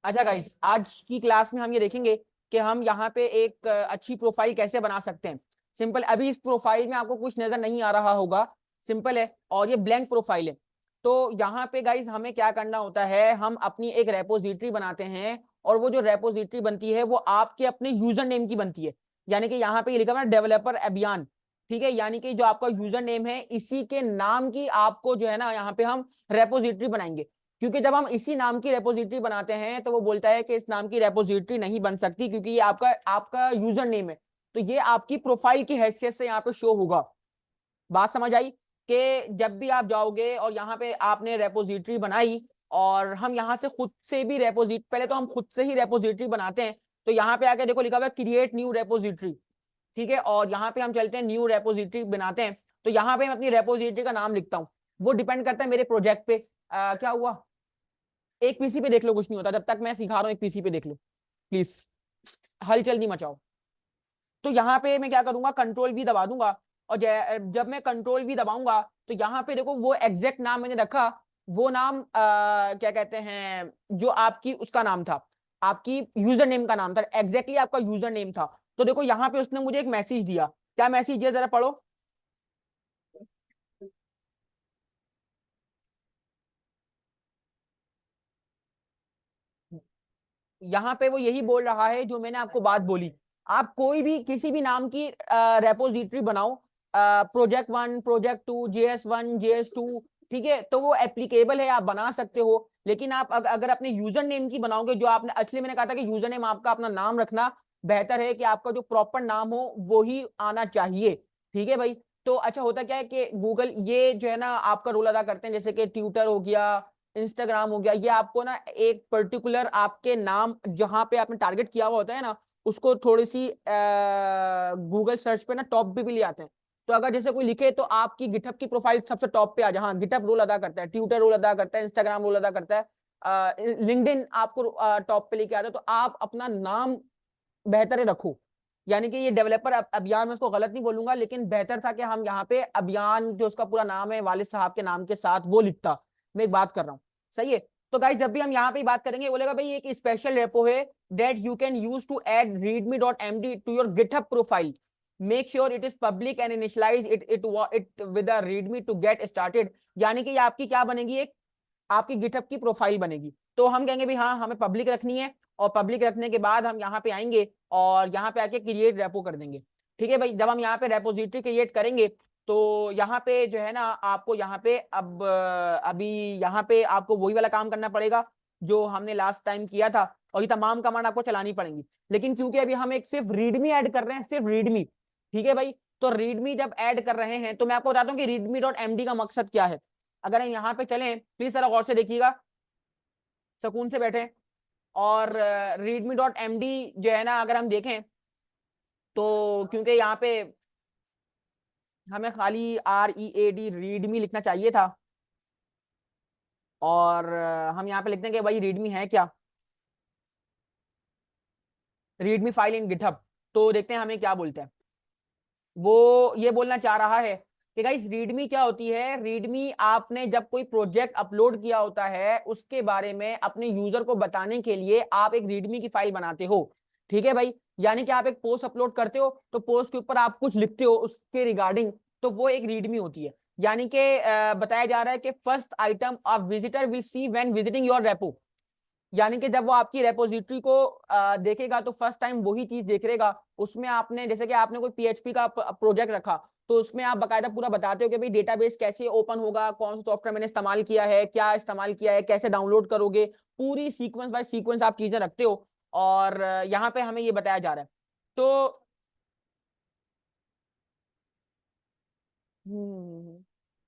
अच्छा गाइस, आज की क्लास में हम ये देखेंगे कि हम यहाँ पे एक अच्छी प्रोफाइल कैसे बना सकते हैं। सिंपल, अभी इस प्रोफाइल में आपको कुछ नजर नहीं आ रहा होगा, सिंपल है, और ये ब्लैंक प्रोफाइल है। तो यहाँ पे गाइस हमें क्या करना होता है, हम अपनी एक रेपोजिटरी बनाते हैं, और वो जो रेपोजिटरी बनती है वो आपके अपने यूजर नेम की बनती है। यानी कि यहाँ पे ये लिखा हुआ है डेवलपर अभियान, ठीक है। यानी कि जो आपका यूजर नेम है, इसी के नाम की आपको जो है ना यहाँ पे हम रेपोजिटरी बनाएंगे। क्योंकि जब हम इसी नाम की रेपोजिटरी बनाते हैं तो वो बोलता है कि इस नाम की रेपोजिटरी नहीं बन सकती, क्योंकि ये आपका आपका यूजर नेम है। तो ये आपकी प्रोफाइल की हैसियत से यहाँ पे शो होगा। बात समझ आई? कि जब भी आप जाओगे और यहाँ पे आपने रेपोजिटरी बनाई, और हम यहाँ से खुद से भी रेपोजिटरी, पहले तो हम खुद से ही रेपोजिटरी बनाते हैं। तो यहाँ पे आके देखो लिखा हुआ है क्रिएट न्यू रेपोजिटरी, ठीक है। और यहाँ पे हम चलते हैं न्यू रेपोजिटरी बनाते हैं। तो यहाँ पे मैं अपनी रेपोजिटरी का नाम लिखता हूँ। वो डिपेंड करता है मेरे प्रोजेक्ट पे। क्या हुआ? एक पीसी पे देख लो, कुछ नहीं होता, जब तक मैं सिखा रहा हूँ एक पीसी पे देख लो प्लीज, हलचल नहीं मचाओ। तो यहाँ पे मैं क्या करूंगा, कंट्रोल भी दबा दूंगा। और जब मैं कंट्रोल भी दबाऊंगा तो यहाँ पे देखो वो एग्जैक्ट नाम मैंने रखा। वो नाम क्या कहते हैं, जो आपकी उसका नाम था, आपकी यूजर नेम का नाम था, एग्जैक्टली आपका यूजर नेम था। तो देखो यहाँ पे उसने मुझे एक मैसेज दिया। क्या मैसेज दिया, जरा पढ़ो। यहाँ पे वो यही बोल रहा है जो मैंने आपको बात बोली। आप कोई भी किसी भी नाम की रेपोजिटरी बनाओ, प्रोजेक्ट 1, प्रोजेक्ट 2, JS1, JS2, ठीक है, तो वो एप्लीकेबल है, आप बना सकते हो। लेकिन आप अगर अपने यूजर नेम की बनाओगे, जो आपने असली, मैंने कहा था कि यूजर नेम आपका अपना नाम रखना बेहतर है, कि आपका जो प्रॉपर नाम हो वो ही आना चाहिए, ठीक है भाई। तो अच्छा, होता क्या है कि गूगल ये जो है ना आपका रोल अदा करते हैं, जैसे कि ट्विटर हो गया, इंस्टाग्राम हो गया, ये आपको ना एक पर्टिकुलर आपके नाम जहां पे आपने टारगेट किया हुआ होता है ना, उसको थोड़ी सी गूगल सर्च पे ना टॉप भी ले आते हैं। तो अगर जैसे कोई लिखे तो आपकी गिटहब की प्रोफाइल सबसे टॉप पे आ जाए। हाँ, गिटहब रोल अदा करता है, ट्विटर रोल अदा करता है, इंस्टाग्राम रोल अदा करता है, लिंक्डइन आपको टॉप पे लेके आता है। तो आप अपना नाम बेहतर है रखो। यानी कि ये डेवलपर अभियान, मैं उसको गलत नहीं बोलूंगा, लेकिन बेहतर था कि हम यहाँ पे अभियान, जो उसका पूरा नाम है वालिद साहब के नाम के साथ, वो लिखता। मैं एक बात कर रहा हूँ, सही है। तो गाइस, जब भी हम यहाँ पे बात करेंगे, बोलेगा भाई एक स्पेशल रेपो है that you can use to add readme.md to your GitHub profile. Make sure it is public and initialise it with a README to get started. यानी कि ये आपकी क्या बनेगी, एक आपकी गिटहब की प्रोफाइल बनेगी। तो हम कहेंगे भी हाँ, हमें पब्लिक रखनी है, और पब्लिक रखने के बाद हम यहाँ पे आएंगे और यहाँ पे आके क्रिएट रेपो कर देंगे, ठीक है भाई। जब हम यहाँ पे रेपोजिटरी क्रिएट करेंगे तो यहाँ पे जो है ना आपको यहाँ पे अब अभी यहाँ पे आपको वही वाला काम करना पड़ेगा जो हमने लास्ट टाइम किया था, और ये तमाम कमांड आपको चलानी पड़ेंगी। लेकिन क्योंकि अभी हम एक सिर्फ रीडमी ऐड कर रहे हैं, सिर्फ रीडमी, ठीक है भाई। तो रीडमी जब ऐड कर रहे हैं तो मैं आपको बताता हूँ कि readme.md का मकसद क्या है। अगर हम यहाँ पे चलें, प्लीज जरा गौर से देखिएगा, सुकून से बैठे। और readme.md जो है ना अगर हम देखें, तो क्योंकि यहाँ पे हमें खाली READ रीडमी लिखना चाहिए था, और हम यहाँ पे लिखते हैं कि भाई रीडमी है क्या, रीडमी फाइल इन गिटहब। तो देखते हैं हमें क्या बोलते हैं। वो ये बोलना चाह रहा है कि गाइस रीडमी क्या होती है। रीडमी आपने जब कोई प्रोजेक्ट अपलोड किया होता है, उसके बारे में अपने यूजर को बताने के लिए आप एक रीडमी की फाइल बनाते हो, ठीक है भाई। यानी कि आप एक पोस्ट अपलोड करते हो, तो पोस्ट के ऊपर आप कुछ लिखते हो उसके रिगार्डिंग, तो वो एक रीडमी होती है। यानी कि बताया जा रहा है कि first item of visitor will see when visiting your repo. यानी कि जब वो आपकी रेपोजिटरी को देखेगा तो फर्स्ट टाइम वही चीज देखेगा। उसमें आपने, जैसे कि आपने कोई पीएचपी का प्रोजेक्ट रखा, तो उसमें आप बकायदा पूरा बताते हो कि भाई डेटाबेस कैसे ओपन होगा, कौन सा सॉफ्टवेयर मैंने इस्तेमाल किया है, क्या इस्तेमाल किया है, कैसे डाउनलोड करोगे, पूरी सीक्वेंस बाय सीक्वेंस आप चीजें रखते हो। और यहाँ पे हमें ये बताया जा रहा है। तो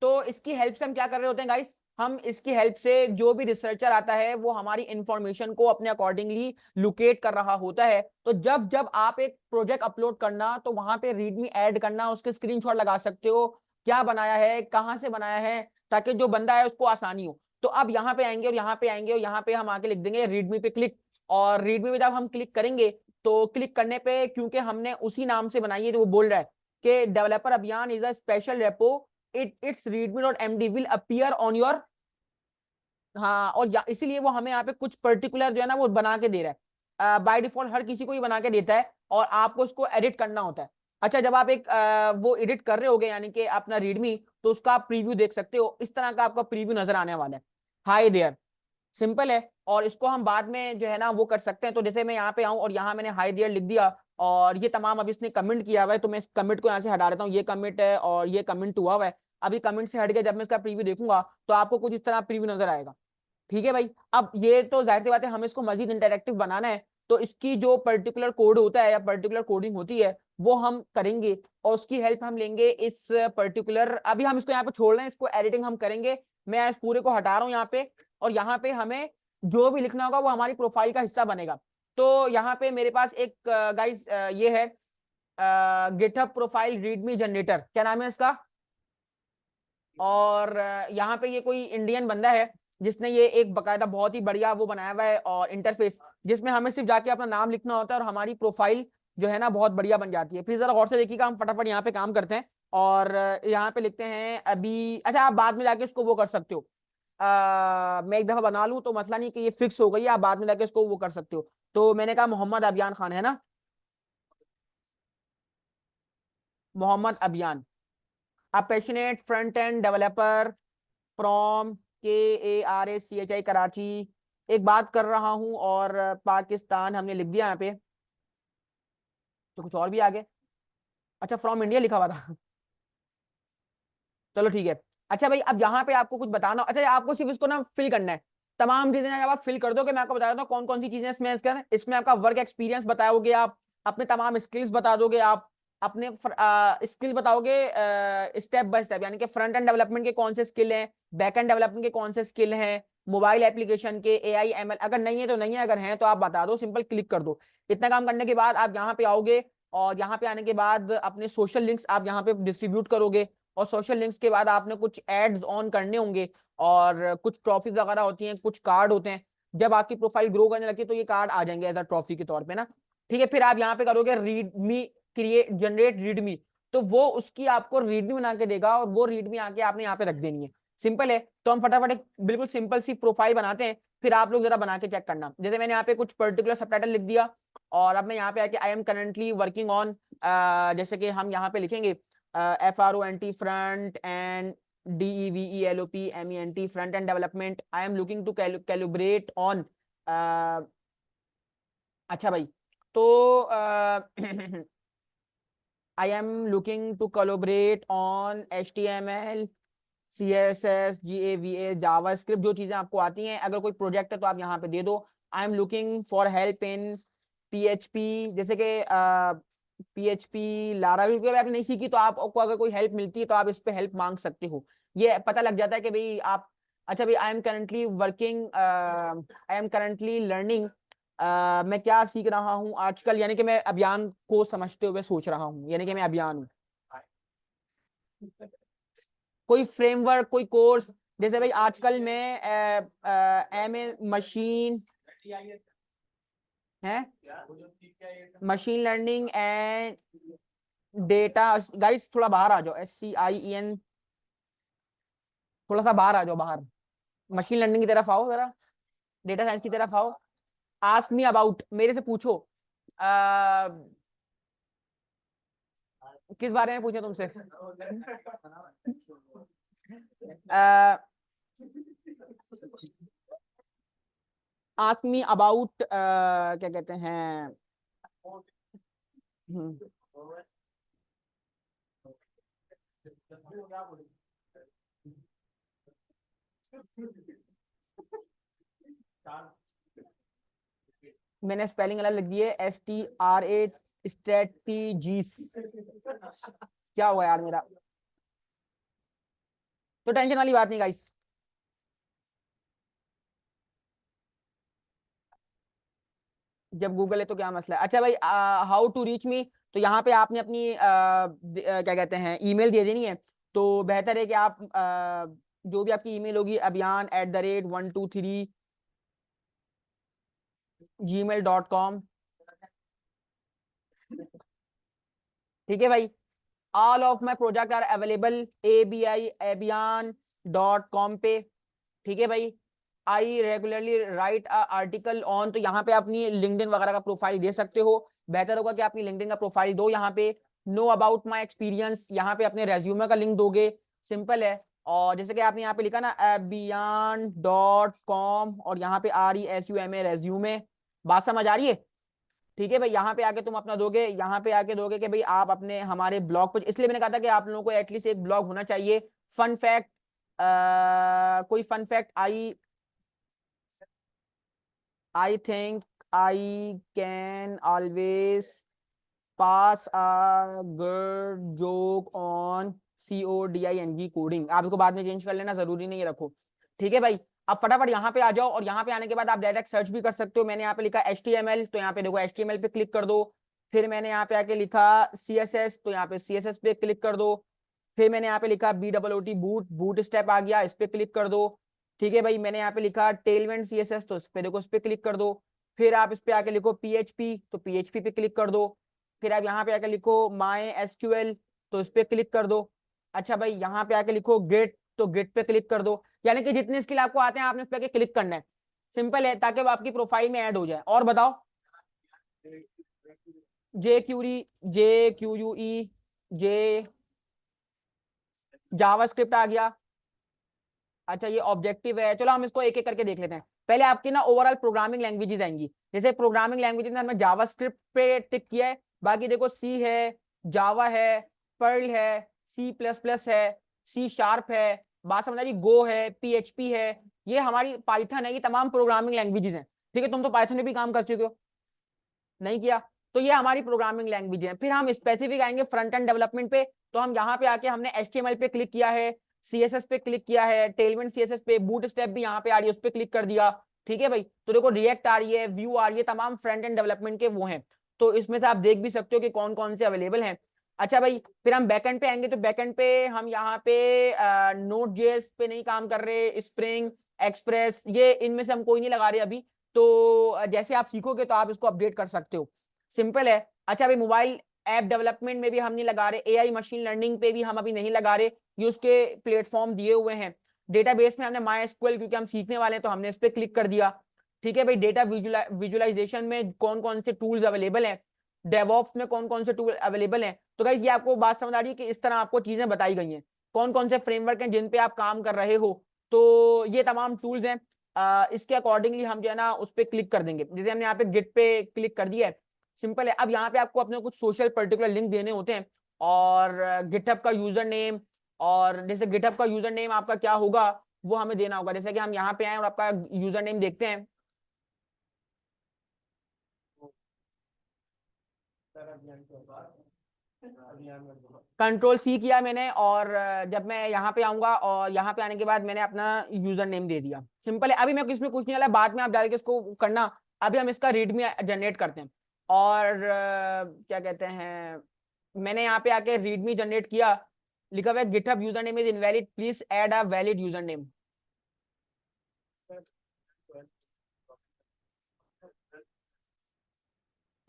तो इसकी हेल्प से हम क्या कर रहे होते हैं गाइस, हम इसकी हेल्प से जो भी रिसर्चर आता है वो हमारी इंफॉर्मेशन को अपने अकॉर्डिंगली लोकेट कर रहा होता है। तो जब जब आप एक प्रोजेक्ट अपलोड करना, तो वहां पे रीडमी ऐड करना, उसके स्क्रीनशॉट लगा सकते हो, क्या बनाया है, कहाँ से बनाया है, ताकि जो बंदा है उसको आसानी हो। तो अब यहाँ पे आएंगे और यहाँ पे आएंगे और यहाँ पे हम आके लिख देंगे रीडमी पे क्लिक। और रीडमी पे जब हम क्लिक करेंगे, तो क्लिक करने पे, क्योंकि हमने उसी नाम से बनाई है, तो वो बोल रहा है कि डेवलपर अभियान is a special repo, its readme.md will appear on your हाँ, और इसीलिए वो हमें यहाँ पे कुछ पर्टिकुलर जो है ना वो बना के दे रहा है। बाय डिफॉल्ट हर किसी को ही बना के देता है और आपको उसको एडिट करना होता है। अच्छा, जब आप एक वो एडिट कर रहे होगे यानी कि अपना रीडमी, तो उसका आप प्रीव्यू देख सकते हो, इस तरह का आपका प्रीव्यू नजर आने वाला है। हाय देयर, सिंपल है। और इसको हम बाद में जो है ना वो कर सकते हैं। तो जैसे मैं यहाँ पे आऊँ और यहाँ मैंने हाई देयर लिख दिया और ये तमाम अभी इसने कमेंट किया हुआ है, तो मैं इस कमेंट को यहाँ से हटा देता हूँ। ये कमेंट है और ये कमेंट हुआ हुआ है। अभी कमेंट से हट के जब मैं इसका प्रीव्यू देखूंगा तो आपको कुछ इस तरह प्रीव्यू नजर आएगा। ठीक है भाई, अब ये तो जाहिर सी बात है, हमें इसको मजीद इंटरेक्टिव बनाना है, तो इसकी जो पर्टिकुलर कोड होता है या पर्टिकुलर कोडिंग होती है वो हम करेंगे और उसकी हेल्प हम लेंगे इस पर्टिकुलर। अभी हम इसको यहाँ पे छोड़ रहे हैं, इसको एडिटिंग हम करेंगे। मैं इस पूरे को हटा रहा हूँ यहाँ पे, और यहाँ पे हमें जो भी लिखना होगा वो हमारी प्रोफाइल का हिस्सा बनेगा। तो यहाँ पे मेरे पास एक गाइस ये है गिटहब प्रोफाइल रीडमी जनरेटर, क्या नाम है इसका। और यहाँ पे ये कोई इंडियन बंदा है जिसने ये एक बकायदा बहुत ही बढ़िया वो बनाया हुआ है और इंटरफेस, जिसमें हमें सिर्फ जाके अपना नाम लिखना होता है और हमारी प्रोफाइल जो है ना बहुत बढ़िया बन जाती है। प्लीज जरा गौर से देखिएगा, हम फटाफट यहाँ पे काम करते हैं और यहाँ पे लिखते हैं अभी। अच्छा, आप बाद में जाके इसको वो कर सकते हो। मैं एक दफा बना लूं तो मसला नहीं कि ये फिक्स हो गई है, आप बाद में जाके इसको वो कर सकते हो। तो मैंने कहा मोहम्मद अबियान खान है ना, Mohammad Abiyan, a passionate front end developer from KARACHI Karachi. एक बात कर रहा हूं और पाकिस्तान हमने लिख दिया यहाँ पे, तो कुछ और भी आगे। अच्छा, फ्रॉम इंडिया लिखा हुआ था। चलो ठीक है। अच्छा भाई, अब यहाँ पे आपको कुछ बताना, अच्छा आपको सिर्फ इसको ना फिल करना है। तमाम चीजें जब आप फिल कर दोगे, मैं आपको बता देता हूँ कौन कौन सी चीजें इसमें आपका वर्क एक्सपीरियंस बताओगे, आप अपने तमाम स्किल्स बता दोगे, आप अपने स्किल बताओगे स्टेप बाय स्टेप, यानी कि फ्रंट एंड डेवलपमेंट के कौन से स्किल हैं, बैक एंड डेवलपमेंट के कौन से स्किल हैं, मोबाइल एप्लीकेशन के AI ML, अगर नहीं है तो नहीं है, अगर है तो आप बता दो, सिंपल क्लिक कर दो। इतना काम करने के बाद आप यहाँ पे आओगे और यहाँ पे आने के बाद अपने सोशल लिंक्स आप यहाँ पे डिस्ट्रीब्यूट करोगे, और सोशल लिंक्स के बाद आपने कुछ एड्स ऑन करने होंगे और कुछ ट्रॉफीज वगैरह होती हैं, कुछ कार्ड होते हैं। जब आपकी प्रोफाइल ग्रो करने लगे तो ये कार्ड आ जाएंगे एज अ ट्रॉफी के तौर पे ना। ठीक है, फिर आप यहाँ पे करोगे रीड मी, क्रिएट जनरेट रीडमी, तो वो उसकी आपको रीडमी बना के देगा और वो रीडमी आके आपने यहाँ पे रख देनी है। सिंपल है। तो हम फटाफट एक बिल्कुल सिंपल सी प्रोफाइल बनाते हैं, फिर आप लोग जरा बना के चेक करना। जैसे मैंने यहाँ पे कुछ पर्टिकुलर सबटाइटल लिख दिया और अब मैं यहाँ पे आके I am currently working on, जैसे कि हम यहाँ पे लिखेंगे FRONT front end DEVELOPMENT front end development, I am looking to calibrate on. अच्छा भाई, तो I am looking to collaborate on HTML CSS GAVA JavaScript, जो चीजें आपको आती हैं। अगर कोई प्रोजेक्ट है तो आप यहाँ पे दे दो। आई am looking for help in PHP, जैसे कि PHP लारा, क्योंकि अगर आपने नहीं सीखी तो आपको अगर कोई हेल्प मिलती है तो आप इस पे हेल्प मांग सकते हो, ये पता लग जाता है कि भाई आप। अच्छा भाई, आई एम करंटली लर्निंग, मैं क्या सीख रहा हूँ आजकल, यानी कि मैं अभियान को समझते हुए सोच रहा हूँ, यानी कि मैं अभियान हूँ। कोई फ्रेमवर्क, कोई कोर्स, जैसे भाई आजकल मैं MA मशीन है, machine learning and data. Guys थोड़ा बाहर आ जाओ, SCIEN, थोड़ा सा बाहर आ जाओ, बाहर मशीन लर्निंग की तरफ आओ जरा, डेटा साइंस की तरफ आओ। आस्क मी अबाउट, मेरे से पूछो। आ, किस बारे में पूछे तुमसे। आस्क मी अबाउट, क्या कहते हैं। हम्म, मैंने स्पेलिंग अलग लिख दी है, STRA, स्ट्रेटजीज। क्या हुआ यार मेरा, तो टेंशन वाली बात नहीं गाइस। जब गूगल है तो क्या मसला है। अच्छा भाई, हाउ टू रीच मी, तो यहाँ पे आपने अपनी क्या कहते हैं ईमेल दे देनी है। तो बेहतर है कि आप जो भी आपकी ईमेल होगी, abyan@123gmail.com। ठीक है भाई, all of my project are available ABI abian.com पे। ठीक है भाई, I regularly write article on, तो यहाँ पे अपनी लिंक्डइन वगैरह का प्रोफाइल दे सकते हो। बेहतर होगा कि अपनी लिंक्डइन का प्रोफाइल दो। यहाँ पे नो अबाउट माई एक्सपीरियंस, यहाँ पे अपने रेज्यूमे का लिंक दोगे, सिंपल है। और जैसे कि आपने यहाँ पे लिखा ना abiyan.com और यहाँ पे RESUME रेज्यूमे, बात समझ आ रही है? ठीक है भाई, यहाँ पे आके तुम अपना दोगे, यहाँ पे आके दोगे कि भाई आप अपने हमारे ब्लॉग पर, इसलिए मैंने कहा था कि आप लोगों को एटलीस्ट एक ब्लॉग होना चाहिए। फन फैक्ट, कोई fun fact, I think I can always pass a good joke on CODING coding, आप इसको बाद में चेंज कर लेना, जरूरी नहीं है, रखो। ठीक है भाई, अब फटाफट यहाँ पे आ जाओ, और यहाँ पे आने के बाद आप डायरेक्ट सर्च भी कर सकते हो। मैंने यहाँ पे लिखा HTML, तो यहाँ पे देखो HTML पे क्लिक कर दो। फिर मैंने यहाँ पे आके लिखा CSS, तो यहाँ पे CSS पे क्लिक कर दो। फिर मैंने यहाँ पे लिखा BOOT बूट स्टेप आ गया, इस पे क्लिक कर दो। ठीक है भाई, मैंने यहाँ पे लिखा टेलमेंट CSS, तो इस पे देखो, इस पे क्लिक कर दो। फिर आप इस पे आके लिखो PHP, तो PHP पे क्लिक कर दो। फिर आप यहाँ पे आके लिखो MySQL, तो इस पे क्लिक कर दो। अच्छा भाई, यहाँ पे आके लिखो Git, तो Git पे क्लिक कर दो। यानी कि जितने स्किल आपको आते हैं आपने इस पे आके क्लिक करना है, सिंपल है, ताकि वो आपकी प्रोफाइल में ऐड हो जाए। और बताओ, JQUE जे जावास्क्रिप्ट आ गया। अच्छा, ये ऑब्जेक्टिव है, चलो हम इसको एक एक करके देख लेते हैं। पहले आपकी ना ओवरऑल प्रोग्रामिंग लैंग्वेजेस आएंगी। जैसे प्रोग्रामिंग लैंग्वेजेस में हमने जावास्क्रिप्ट पे टिक किया है, बाकी देखो सी है, जावा है, पर्ल है, C++ है, C# है, बात समझ आ रही, गो है, PHP है, ये हमारी पाइथन है, ये तमाम प्रोग्रामिंग लैंग्वेजेस हैं। ठीक है, तुम तो पाइथन में भी काम कर चुके हो, नहीं किया? तो ये हमारी प्रोग्रामिंग लैंग्वेज है। फिर हम स्पेसिफिक आएंगे फ्रंट एंड डेवलपमेंट पे, तो हम यहाँ पे आके हमने HTML पे क्लिक किया है, CSS पे क्लिक किया है, टेलमेंट CSS पे, बूट स्टेप भी यहाँ पे आ रही है, उस पे क्लिक कर दिया। ठीक है भाई, तो देखो रिएक्ट आ रही है, व्यू आ रही है, तमाम फ्रंट एंड डेवलपमेंट के वो हैं। तो इसमें से आप देख भी सकते हो कि कौन कौन से अवेलेबल हैं। अच्छा भाई, फिर हम बैकएंड पे आएंगे, तो बैकएंड पे हम यहाँ पे Node.js पे नहीं काम कर रहे, स्प्रिंग, एक्सप्रेस, ये इनमें से हम कोई नहीं लगा रहे अभी। तो जैसे आप सीखोगे तो आप इसको अपडेट कर सकते हो, सिंपल है। अच्छा भाई, मोबाइल ऐप डेवलपमेंट में भी हम नहीं लगा रहे, AI मशीन लर्निंग पे भी हम अभी नहीं लगा रहे, ये उसके प्लेटफॉर्म दिए हुए हैं। डेटाबेस में हमने MySQL, क्योंकि हम सीखने वाले हैं तो हमने इस पे क्लिक कर दिया। ठीक है भाई, डेटा विजुअलाइजेशन में कौन कौन से टूल्स अवेलेबल हैं, डेवऑप्स में कौन कौन से टूल अवेलेबल हैं। तो गाइस, ये आपको बात समझ आ रही है कि इस तरह आपको चीजें बताई गई हैं, कौन कौन से फ्रेमवर्क हैं जिन पे आप काम कर रहे हो। तो ये तमाम टूल्स हैं। इसके अकॉर्डिंगली हम जो है ना उस पर क्लिक कर देंगे। जैसे हमने यहाँ पे गिट पे क्लिक कर दिया है, सिंपल है। अब यहाँ पे आपको अपने कुछ सोशल पर्टिकुलर लिंक देने होते हैं, और गिटहब का यूजर नेम, और जैसे गिटहब का यूजर नेम आपका क्या होगा वो हमें देना होगा। जैसे कि हम यहाँ पे आए और आपका यूजर नेम देखते हैं, Ctrl+C किया मैंने, और जब मैं यहाँ पे आऊंगा और यहाँ पे आने के बाद मैंने अपना यूजर नेम दे दिया, सिंपल है। अभी मैं इसमें कुछ नहीं डाला, बाद में आप डाल के इसको करना। अभी हम इसका रीडमी जनरेट करते हैं, और क्या कहते हैं, मैंने यहाँ पे आके रीडमी जनरेट किया, लिखा हुआ है GitHub user name is invalid, please add a valid user name.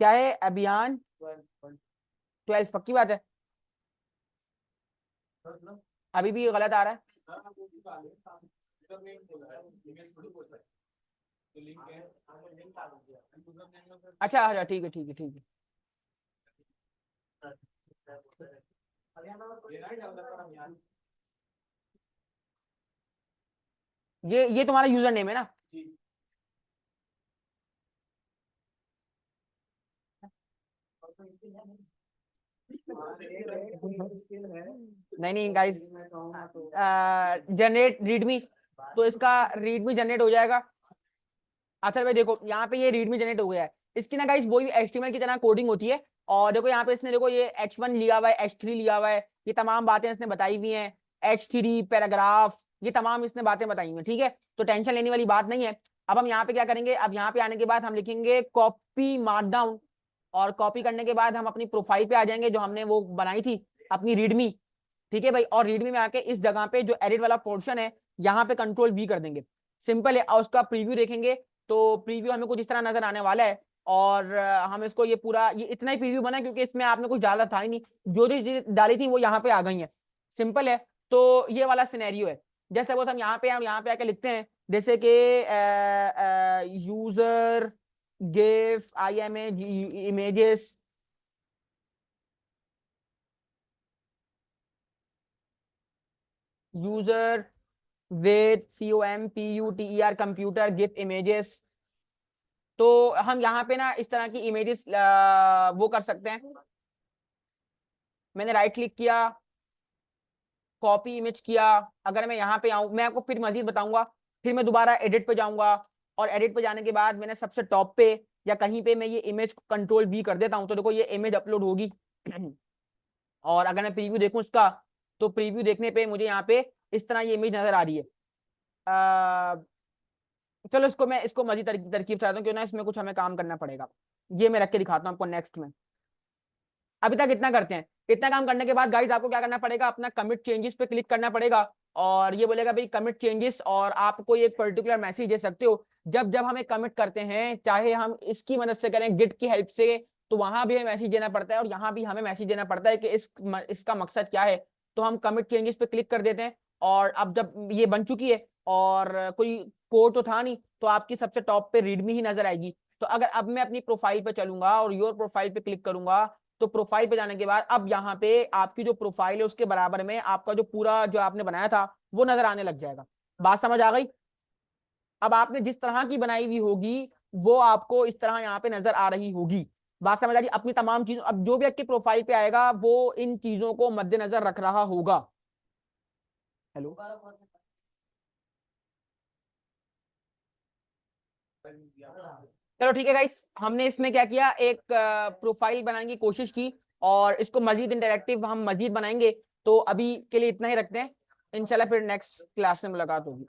क्या है, अभियान 12, पक्की बात है? अभी भी गलत आ रहा है? अच्छा अच्छा, ठीक है ठीक है ठीक है। ये तुम्हारा यूजर नेम है ना? नहीं नहीं गाइस, जनरेट रीडमी, तो इसका रीडमी जनरेट हो जाएगा। अच्छा भाई देखो, यहाँ पे ये रीडमी जनरेट हो गया है। इसकी ना गाइस वही HTML की तरह कोडिंग होती है। और देखो यहाँ पे इसने देखो ये H1 लिया हुआ है, H3 लिया हुआ है, ये तमाम बातें इसने बताई हुई हैं, H3 पैराग्राफ, ये तमाम इसने बातें बताई हुई हैं। ठीक है, तो टेंशन लेने वाली बात नहीं है। अब हम यहाँ पे क्या करेंगे, अब यहाँ पे आने के बाद हम लिखेंगे कॉपी मार्कडाउन, और कॉपी करने के बाद हम अपनी प्रोफाइल पे आ जाएंगे जो हमने वो बनाई थी अपनी रीडमी। ठीक है भाई, और रीडमी में आके इस जगह पे जो एडिट वाला पोर्शन है यहाँ पे Ctrl+V कर देंगे, सिंपल है। और उसका प्रीव्यू देखेंगे तो प्रीव्यू हमें कुछ इस तरह नजर आने वाला है। और हम इसको ये पूरा, ये इतना ही प्रीव्यू बना है क्योंकि इसमें आपने कुछ डाला था ही नहीं, जो चीज डाली थी वो यहाँ पे आ गई है, सिंपल है। तो ये वाला सिनेरियो है। जैसे वो हम यहाँ पे आके लिखते हैं जैसे कि user give IMG images, user with COMPUTER computer give images. तो हम यहाँ पे ना इस तरह की इमेजेस वो कर सकते हैं। मैंने राइट क्लिक किया, कॉपी इमेज किया। अगर मैं यहाँ पे आऊं, मैं आपको फिर मजीद बताऊंगा, फिर मैं दोबारा एडिट पे जाऊंगा, और एडिट पे जाने के बाद मैंने सबसे टॉप पे या कहीं पे मैं ये इमेज कंट्रोल V कर देता हूं, तो देखो ये इमेज अपलोड होगी। और अगर मैं प्रीव्यू देखूं इसका, तो प्रीव्यू देखने पे मुझे यहाँ पे इस तरह ये इमेज नजर आ रही है। चलो इसको मजीद तरकीब चाहता हूँ, क्यों ना इसमें कुछ हमें काम करना पड़ेगा। ये मैं रख के दिखाता हूँ आपको नेक्स्ट में। अभी तक इतना करते हैं। इतना काम करने के बाद गाइस आपको क्या करना पड़ेगा, अपना कमिट चेंजेस पे क्लिक करना पड़ेगा, और ये बोलेगा भाई कमिट चेंजेस, और आप कोई एक पर्टिकुलर मैसेज दे सकते हो। जब जब हमें कमिट करते हैं, चाहे हम इसकी मदद से करें, गिट की हेल्प से, तो वहां भी हमें मैसेज देना पड़ता है, और यहाँ भी हमें मैसेज देना पड़ता है कि इसका मकसद क्या है। तो हम कमिट चेंजेस पे क्लिक कर देते हैं, और अब जब ये बन चुकी है और कोई कोड तो था नहीं, तो आपकी सबसे टॉप पे रीडमी ही नजर आएगी। तो अगर अब मैं अपनी प्रोफाइल पे चलूंगा और योर प्रोफाइल पे क्लिक करूंगा, तो प्रोफाइल पे जाने के बाद अब यहाँ पे आपकी जो प्रोफाइल है उसके बराबर में आपका जो पूरा जो आपने बनाया था वो नजर आने लग जाएगा। बात समझ आ गई? अब आपने जिस तरह की बनाई हुई होगी वो आपको इस तरह यहाँ पे नजर आ रही होगी। बात समझ आ रही? अपनी तमाम चीजों, अब जो भी आपकी प्रोफाइल पे आएगा वो इन चीजों को मद्देनजर रख रहा होगा। हेलो, चलो ठीक है गाइस, हमने इसमें क्या किया, एक प्रोफाइल बनाने की कोशिश की, और इसको मजीद इंटरेक्टिव हम मजीद बनाएंगे। तो अभी के लिए इतना ही रखते हैं, इंशाल्लाह फिर नेक्स्ट क्लास में मुलाकात होगी।